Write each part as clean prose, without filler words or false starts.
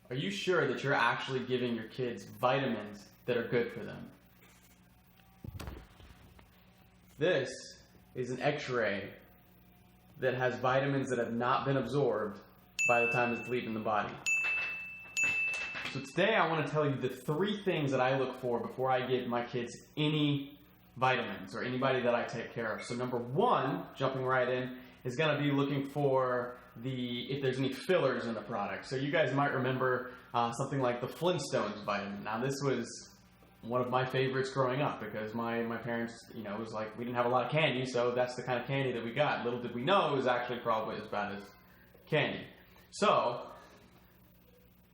Are you sure that you're actually giving your kids vitamins that are good for them? This is an x-ray that has vitamins that have not been absorbed by the time it's leaving the body. So today I want to tell you the 3 things that I look for before I give my kids any vitamins or anybody that I take care of. So number 1, jumping right in, is going to be looking for if there's any fillers in the product. So you guys might remember something like the Flintstones vitamin. Now this was one of my favorites growing up because my parents, it was like we didn't have a lot of candy, so that's the kind of candy that we got. Little did we know it was actually probably as bad as candy. So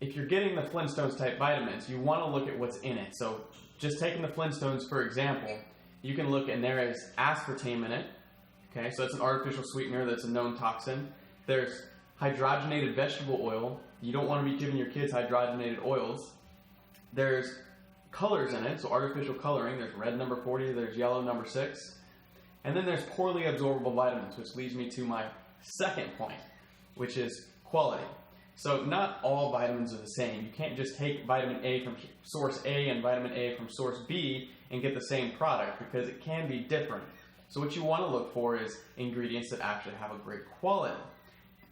if you're getting the Flintstones type vitamins, you want to look at what's in it. So just taking the Flintstones for example, you can look and there is aspartame in it. Okay, so that's an artificial sweetener that's a known toxin. There's hydrogenated vegetable oil. You don't want to be giving your kids hydrogenated oils. There's colors in it, so artificial coloring. There's red number 40, there's yellow number 6. And then there's poorly absorbable vitamins, which leads me to my second point, which is quality. So not all vitamins are the same. You can't just take vitamin A from source A and vitamin A from source B and get the same product because it can be different. So what you want to look for is ingredients that actually have a great quality.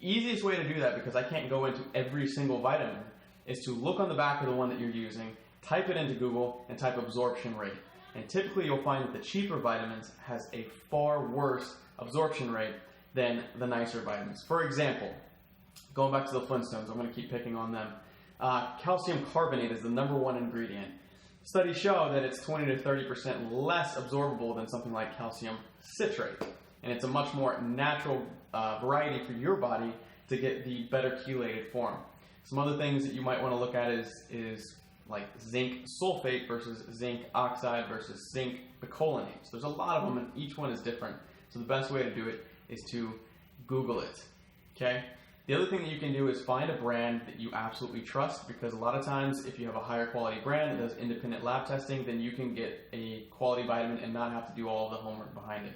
The easiest way to do that, because I can't go into every single vitamin, is to look on the back of the one that you're using, type it into Google, and type absorption rate. And typically you'll find that the cheaper vitamins has a far worse absorption rate than the nicer vitamins. For example, going back to the Flintstones, I'm going to keep picking on them. Calcium carbonate is the number 1 ingredient. Studies show that it's 20 to 30% less absorbable than something like calcium citrate. And it's a much more natural variety for your body to get the better chelated form. Some other things that you might want to look at is like zinc sulfate versus zinc oxide versus zinc picolinate. So there's a lot of them and each one is different. So the best way to do it is to Google it. Okay? The other thing that you can do is find a brand that you absolutely trust, because a lot of times if you have a higher quality brand that does independent lab testing, then you can get a quality vitamin and not have to do all of the homework behind it.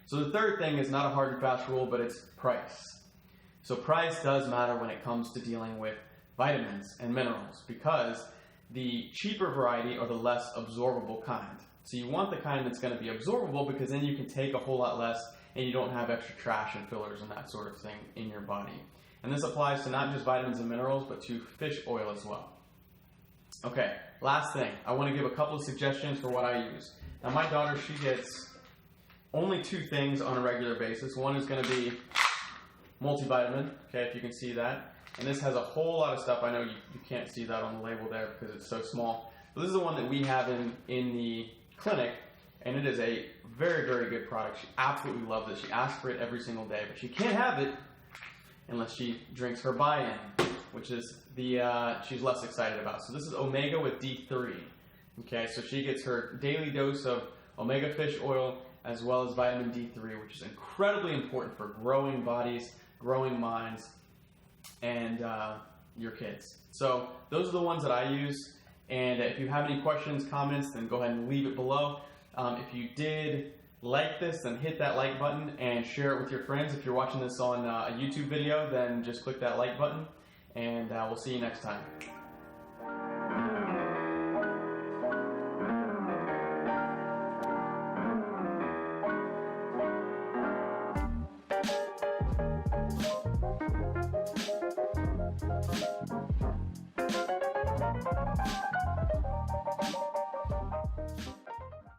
So the third thing is not a hard and fast rule, but it's price. So price does matter when it comes to dealing with vitamins and minerals, because the cheaper variety are the less absorbable kind. So you want the kind that's going to be absorbable, because then you can take a whole lot less and you don't have extra trash and fillers and that sort of thing in your body. And this applies to not just vitamins and minerals, but to fish oil as well. Okay, last thing. I want to give a couple of suggestions for what I use. Now my daughter, she gets only 2 things on a regular basis. One is going to be multivitamin, okay, if you can see that. And this has a whole lot of stuff. I know you can't see that on the label there because it's so small. But this is the one that we have in the clinic, and it is a very, very good product. She absolutely loves it. She asks for it every single day, but she can't have it unless she drinks her buy-in, which is she's less excited about. So this is omega with D3. Okay, so she gets her daily dose of omega fish oil as well as vitamin D3, which is incredibly important for growing bodies, growing minds, and your kids. So those are the ones that I use. And if you have any questions, comments, then go ahead and leave it below. If you did like this, then hit that like button and share it with your friends. If you're watching this on a YouTube video, then just click that like button, and we'll see you next time.